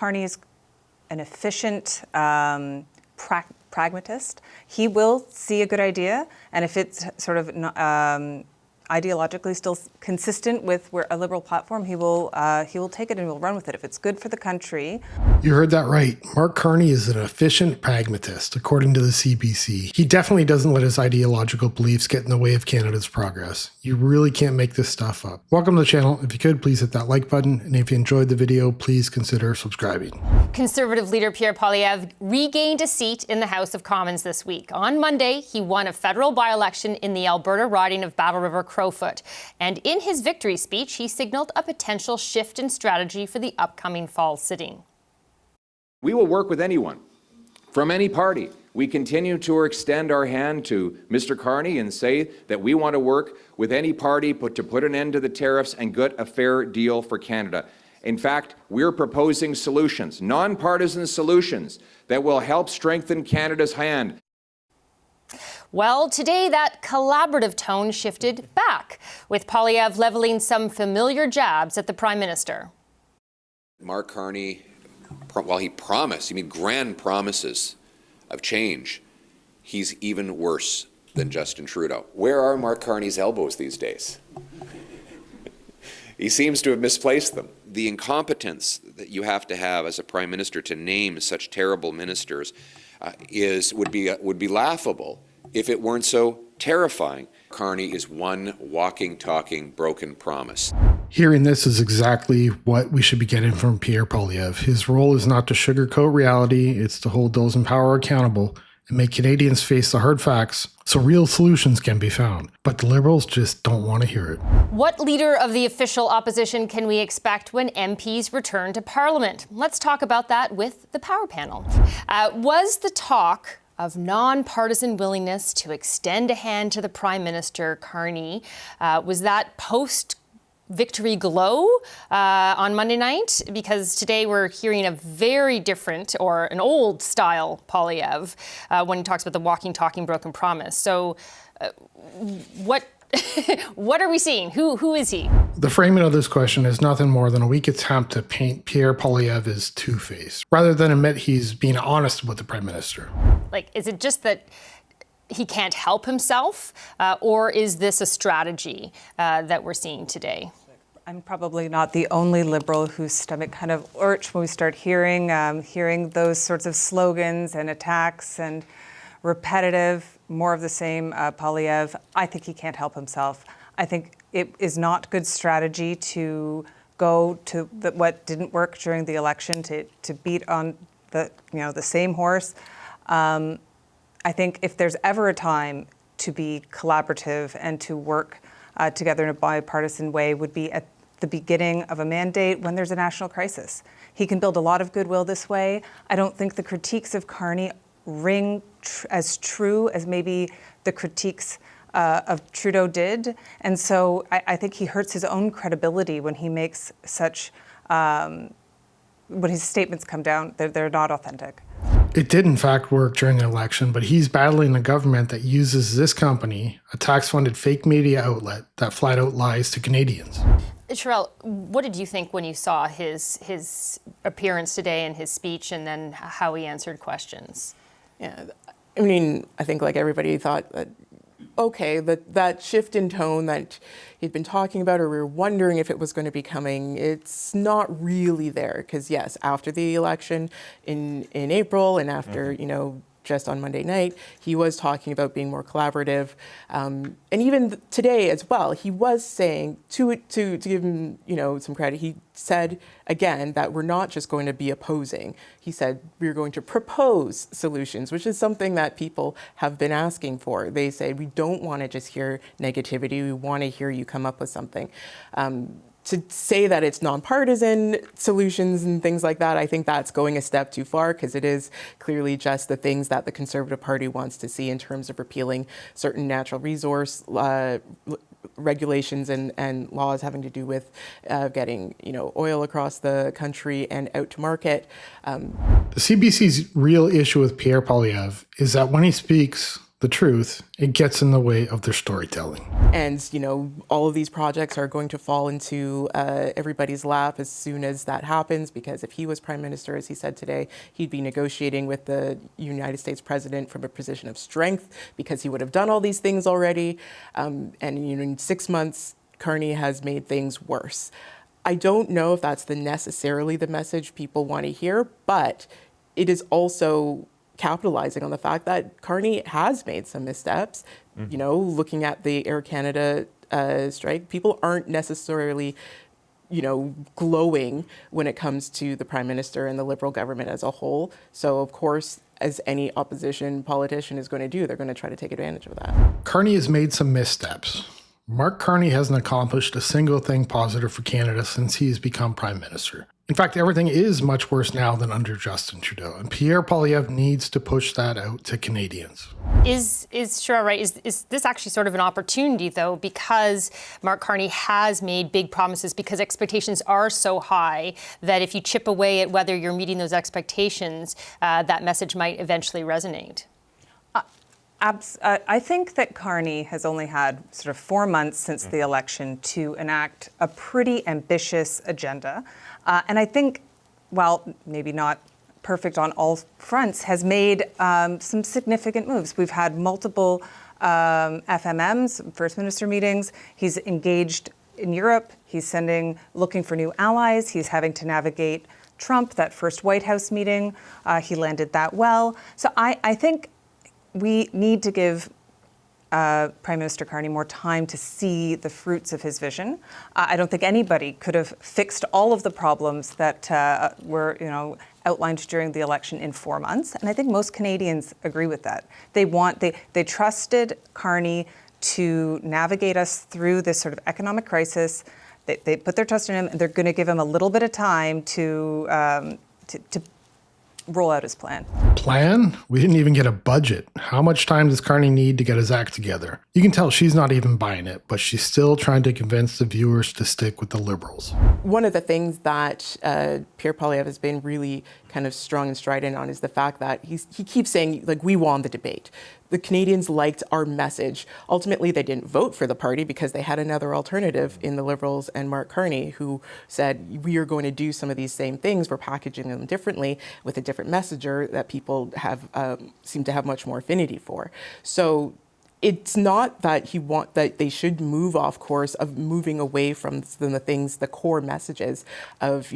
Carney is an efficient pragmatist. He will see a good idea, and if it's sort of ideologically still consistent with a liberal platform, he will take it and will run with it if it's good for the country. You heard that right. Mark Carney is an efficient pragmatist, according to the CBC. He definitely doesn't let his ideological beliefs get in the way of Canada's progress. You really can't make this stuff up. Welcome to the channel. If you could, please hit that like button. And if you enjoyed the video, please consider subscribing. Conservative leader Pierre Poilievre regained a seat in the House of Commons this week. On Monday, he won a federal by-election in the Alberta riding of Battle River Crowfoot. And in his victory speech, he signaled a potential shift in strategy for the upcoming fall sitting. We will work with anyone from any party. We continue to extend our hand to Mr. Carney and say that we want to work with any party to put an end to the tariffs and get a fair deal for Canada. In fact, we're proposing solutions, nonpartisan solutions, that will help strengthen Canada's hand. Well, today that collaborative tone shifted back, with Poilievre leveling some familiar jabs at the Prime Minister. Mark Carney, while he made grand promises of change, he's even worse than Justin Trudeau. Where are Mark Carney's elbows these days? He seems to have misplaced them. The incompetence that you have to have as a Prime Minister to name such terrible ministers would be laughable if it weren't so terrifying. Carney is one walking, talking, broken promise. Hearing this is exactly what we should be getting from Pierre Poilievre. His role is not to sugarcoat reality, it's to hold those in power accountable and make Canadians face the hard facts so real solutions can be found. But the Liberals just don't want to hear it. What leader of the official opposition can we expect when MPs return to Parliament? Let's talk about that with the Power Panel. Was the talk of nonpartisan willingness to extend a hand to the Prime Minister, Carney, was that post-victory glow on Monday night? Because today we're hearing a very different, or an old-style Poilievre when he talks about the walking, talking, broken promise. So what are we seeing? Who is he? The framing of this question is nothing more than a weak attempt to paint Pierre Poilievre as two-faced, rather than admit he's being honest with the Prime Minister. Like, is it just that he can't help himself, or is this a strategy that we're seeing today? I'm probably not the only Liberal whose stomach kind of lurched when we start hearing those sorts of slogans and attacks and repetitive, more of the same Poilievre. I think he can't help himself. I think it is not good strategy to go to what didn't work during the election to beat on the same horse. I think if there's ever a time to be collaborative and to work together in a bipartisan way, would be at the beginning of a mandate when there's a national crisis. He can build a lot of goodwill this way. I don't think the critiques of Carney ring as true as maybe the critiques of Trudeau did. And so I think he hurts his own credibility when he makes such, when his statements come down, they're not authentic. It did in fact work during the election, but he's battling a government that uses this company, a tax-funded fake media outlet, that flat out lies to Canadians. Sherelle, what did you think when you saw his appearance today and his speech, and then how he answered questions? Yeah, I mean, I think like everybody thought that, okay, that shift in tone that he'd been talking about, or we were wondering if it was going to be coming, it's not really there. Because yes, after the election in April, and after, just on Monday night, he was talking about being more collaborative. And even today as well, he was saying, to give him, some credit, he said again that we're not just going to be opposing. He said we're going to propose solutions, which is something that people have been asking for. They say we don't want to just hear negativity, we want to hear you come up with something. To say that it's nonpartisan solutions and things like that, I think that's going a step too far, because it is clearly just the things that the Conservative Party wants to see in terms of repealing certain natural resource regulations and laws having to do with getting oil across the country and out to market. The CBC's real issue with Pierre Poilievre is that when he speaks, the truth, it gets in the way of their storytelling. And, all of these projects are going to fall into everybody's lap as soon as that happens, because if he was prime minister, as he said today, he'd be negotiating with the United States president from a position of strength because he would have done all these things already. And in 6 months, Carney has made things worse. I don't know if that's necessarily the message people want to hear, but it is also capitalizing on the fact that Carney has made some missteps. Looking at the Air Canada strike, people aren't necessarily, glowing when it comes to the Prime Minister and the Liberal government as a whole. So, of course, as any opposition politician is going to do, they're going to try to take advantage of that. Carney has made some missteps. Mark Carney hasn't accomplished a single thing positive for Canada since he's become Prime Minister. In fact, everything is much worse now than under Justin Trudeau, and Pierre Poilievre needs to push that out to Canadians. Is Shira right? Is this actually sort of an opportunity, though, because Mark Carney has made big promises, because expectations are so high that if you chip away at whether you're meeting those expectations, that message might eventually resonate? I think that Carney has only had sort of 4 months since the election to enact a pretty ambitious agenda. And I think, while maybe not perfect on all fronts, has made some significant moves. We've had multiple FMMs, First Minister meetings. He's engaged in Europe. He's looking for new allies. He's having to navigate Trump, that first White House meeting. He landed that well. So I think we need to give Prime Minister Carney more time to see the fruits of his vision. I don't think anybody could have fixed all of the problems that were, outlined during the election in 4 months, and I think most Canadians agree with that. They trusted Carney to navigate us through this sort of economic crisis. They put their trust in him, and they're going to give him a little bit of time to roll out his plan. Plan? We didn't even get a budget. How much time does Carney need to get his act together? You can tell she's not even buying it, but she's still trying to convince the viewers to stick with the Liberals. One of the things that Pierre Poilievre has been really kind of strong and strident on is the fact that he keeps saying, we won the debate. The Canadians liked our message. Ultimately, they didn't vote for the party because they had another alternative in the Liberals and Mark Carney, who said, we are going to do some of these same things. We're packaging them differently with a different messenger that people have seem to have much more affinity for. So it's not that that they should move off course of moving away from the core messages of,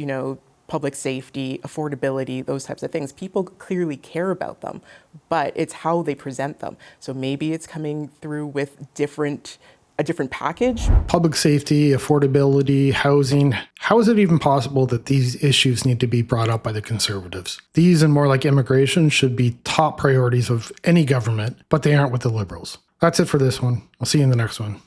public safety, affordability, those types of things. People clearly care about them, but it's how they present them. So maybe it's coming through with a different package. Public safety, affordability, housing. How is it even possible that these issues need to be brought up by the Conservatives? These and more like immigration should be top priorities of any government, but they aren't with the Liberals. That's it for this one. I'll see you in the next one.